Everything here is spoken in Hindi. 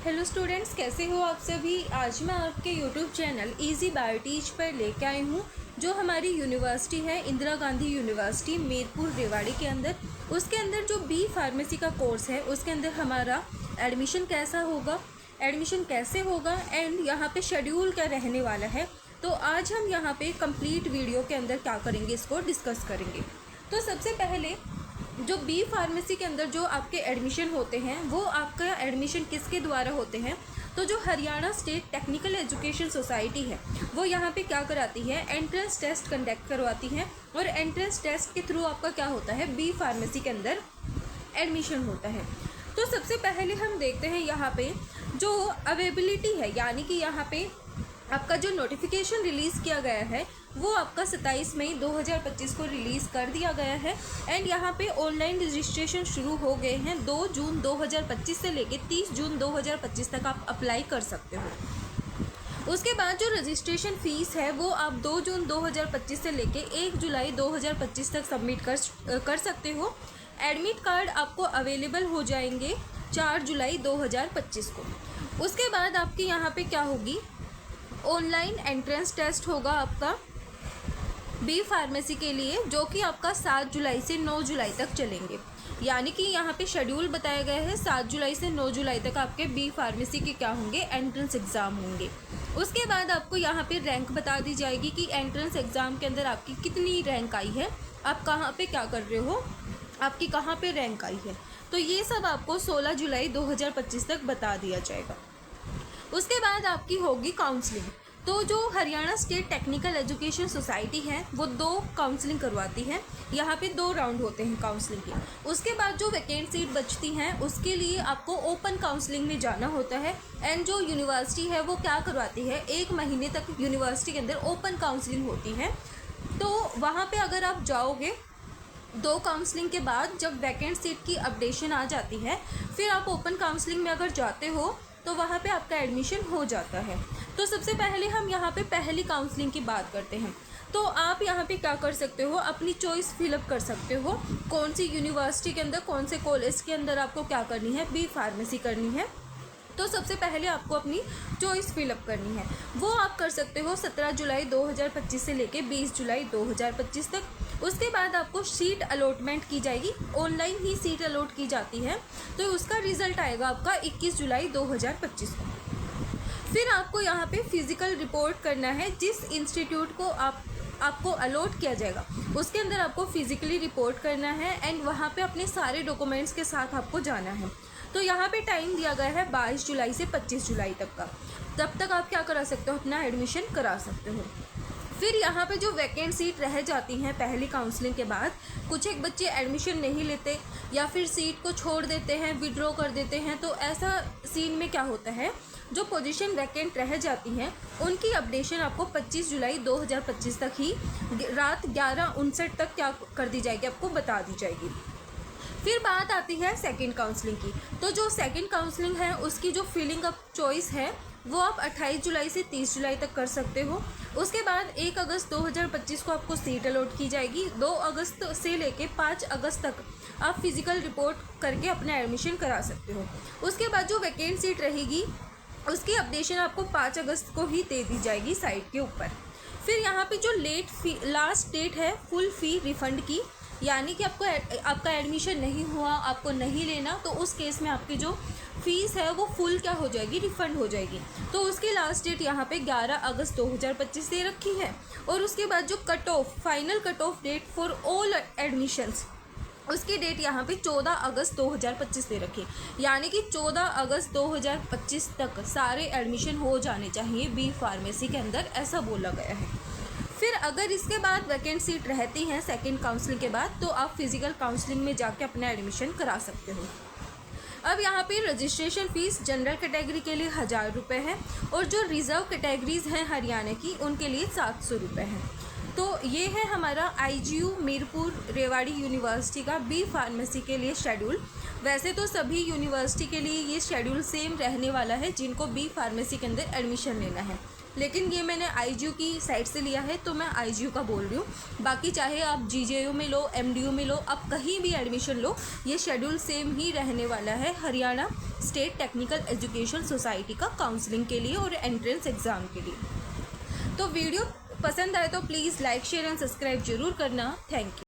हेलो स्टूडेंट्स, कैसे हो आप सभी। आज मैं आपके यूट्यूब चैनल इजी बायोटीच पर लेके आई हूँ जो हमारी यूनिवर्सिटी है इंदिरा गांधी यूनिवर्सिटी मीरपुर रेवाड़ी के अंदर। उसके अंदर जो बी फार्मेसी का कोर्स है उसके अंदर हमारा एडमिशन कैसा होगा, एडमिशन कैसे होगा एंड यहाँ पे शेड्यूल क्या रहने वाला है। तो आज हम यहाँ पे कंप्लीट वीडियो के अंदर क्या करेंगे, इसको डिस्कस करेंगे। तो सबसे पहले जो बी फार्मेसी के अंदर जो आपके एडमिशन होते हैं वो आपका एडमिशन किसके द्वारा होते हैं। तो जो Haryana state technical education society है वो यहाँ पे क्या कराती है, एंट्रेंस टेस्ट कंडक्ट करवाती है और एंट्रेंस टेस्ट के थ्रू आपका क्या होता है, बी फार्मेसी के अंदर एडमिशन होता है। तो सबसे पहले हम देखते हैं यहाँ पे जो अवेलेबिलिटी है, यानी कि यहाँ पे आपका जो नोटिफिकेशन रिलीज़ किया गया है वो आपका 27 मई 2025 को रिलीज़ कर दिया गया है। एंड यहाँ पे ऑनलाइन रजिस्ट्रेशन शुरू हो गए हैं। 2 जून 2025 से लेके 30 जून 2025 तक आप अप्लाई कर सकते हो। उसके बाद जो रजिस्ट्रेशन फ़ीस है वो आप 2 जून 2025 से लेके 1 जुलाई 2025 तक सबमिट कर सकते हो। एडमिट कार्ड आपको अवेलेबल हो जाएंगे 4 जुलाई 2025 को। उसके बाद आपकी यहाँ पे क्या होगी, ऑनलाइन एंट्रेंस टेस्ट होगा आपका बी फार्मेसी के लिए, जो कि आपका 7 जुलाई से 9 जुलाई तक चलेंगे। यानी कि यहाँ पे शेड्यूल बताया गया है 7 जुलाई से 9 जुलाई तक आपके बी फार्मेसी के क्या होंगे, एंट्रेंस एग्ज़ाम होंगे। उसके बाद आपको यहाँ पे रैंक बता दी जाएगी कि एंट्रेंस एग्ज़ाम के अंदर आपकी कितनी रैंक आई है, आप कहाँ पे क्या कर रहे हो, आपकी कहाँ पे रैंक आई है। तो ये सब आपको 16 जुलाई 2025 तक बता दिया जाएगा। उसके बाद आपकी होगी काउंसलिंग। तो जो Haryana state technical education society है वो 2 काउंसलिंग करवाती है। यहाँ पे 2 राउंड होते हैं काउंसलिंग के। उसके बाद जो वैकेंट सीट बचती हैं उसके लिए आपको ओपन काउंसलिंग में जाना होता है। एंड जो यूनिवर्सिटी है वो क्या करवाती है, 1 महीने तक यूनिवर्सिटी के अंदर ओपन काउंसलिंग होती है। तो वहाँ पर अगर आप जाओगे 2 काउंसलिंग के बाद जब वैकेंट सीट की अपडेशन आ जाती है, फिर आप ओपन काउंसलिंग में अगर जाते हो तो वहाँ पे आपका एडमिशन हो जाता है। तो सबसे पहले हम यहाँ पे पहली काउंसलिंग की बात करते हैं। तो आप यहाँ पे क्या कर सकते हो, अपनी चॉइस फिलअप कर सकते हो, कौन सी यूनिवर्सिटी के अंदर, कौन से कॉलेज के अंदर आपको क्या करनी है, बी फार्मेसी करनी है। तो सबसे पहले आपको अपनी चॉइस फिलअप करनी है, वो आप कर सकते हो 17 जुलाई 2025 से लेके 20 जुलाई 2025 तक। उसके बाद आपको सीट अलॉटमेंट की जाएगी, ऑनलाइन ही सीट अलॉट की जाती है। तो उसका रिज़ल्ट आएगा आपका 21 जुलाई 2025 को। फिर आपको यहाँ पे फिज़िकल रिपोर्ट करना है, जिस इंस्टीट्यूट को आपको अलॉट किया जाएगा उसके अंदर आपको फिज़िकली रिपोर्ट करना है। एंड वहाँ पे अपने सारे डॉक्यूमेंट्स के साथ आपको जाना है। तो यहाँ पे टाइम दिया गया है 22 जुलाई से 25 जुलाई तक का। तब तक आप क्या करा सकते हो, अपना एडमिशन करा सकते हो। फिर यहाँ पे जो वैकेंट सीट रह जाती हैं पहली काउंसलिंग के बाद, कुछ एक बच्चे एडमिशन नहीं लेते या फिर सीट को छोड़ देते हैं, विड्रॉ कर देते हैं। तो ऐसा सीन में क्या होता है, जो पोजीशन वैकेंट रह जाती हैं उनकी अपडेशन आपको 25 जुलाई 2025 तक ही रात 11:59 तक क्या कर दी जाएगी, आपको बता दी जाएगी। फिर बात आती है सेकंड काउंसलिंग की। तो जो सेकंड काउंसलिंग है उसकी जो फिलिंग अप चॉइस है वो आप 28 जुलाई से 30 जुलाई तक कर सकते हो। उसके बाद 1 अगस्त 2025 को आपको सीट अलॉट की जाएगी। 2 अगस्त से लेके 5 अगस्त तक आप फिज़िकल रिपोर्ट करके अपना एडमिशन करा सकते हो। उसके बाद जो वैकेंट सीट रहेगी उसकी अपडेशन आपको 5 अगस्त को ही दे दी जाएगी साइट के ऊपर। फिर यहाँ पे जो लास्ट डेट है फुल फ़ी रिफ़ंड की, यानी कि आपका एडमिशन नहीं हुआ, आपको नहीं लेना, तो उस केस में आपकी जो फ़ीस है वो फुल क्या हो जाएगी, रिफ़ंड हो जाएगी। तो उसकी लास्ट डेट यहाँ पे 11 अगस्त 2025 दे रखी है। और उसके बाद जो cut off, final cut off date for all admissions, उसकी डेट यहाँ पे 14 अगस्त 2025 दे रखी। यानी कि 14 अगस्त 2025 तक सारे एडमिशन हो जाने चाहिए बी फार्मेसी के अंदर, ऐसा बोला गया है। फिर अगर इसके बाद वैकेंट सीट रहती हैं सेकंड काउंसलिंग के बाद, तो आप फिज़िकल काउंसलिंग में जाके अपना एडमिशन करा सकते हो। अब यहाँ पे रजिस्ट्रेशन फ़ीस जनरल कैटेगरी के लिए 1000 रुपये है और जो रिज़र्व कैटेगरीज़ हैं हरियाणा की उनके लिए 700 रुपये है। तो ये है हमारा IGU मीरपुर रेवाड़ी यूनिवर्सिटी का बी फार्मेसी के लिए शेड्यूल। वैसे तो सभी यूनिवर्सिटी के लिए ये शेड्यूल सेम रहने वाला है जिनको बी फार्मेसी के अंदर एडमिशन लेना है, लेकिन ये मैंने IGU की साइट से लिया है तो मैं IGU का बोल रही हूँ। बाकी चाहे आप GJU में लो, MDU में लो, आप कहीं भी एडमिशन लो, ये शेड्यूल सेम ही रहने वाला है Haryana state technical education society का काउंसलिंग के लिए और एंट्रेंस एग्ज़ाम के लिए। तो वीडियो पसंद आए तो please like share and subscribe जरूर करना। Thank you.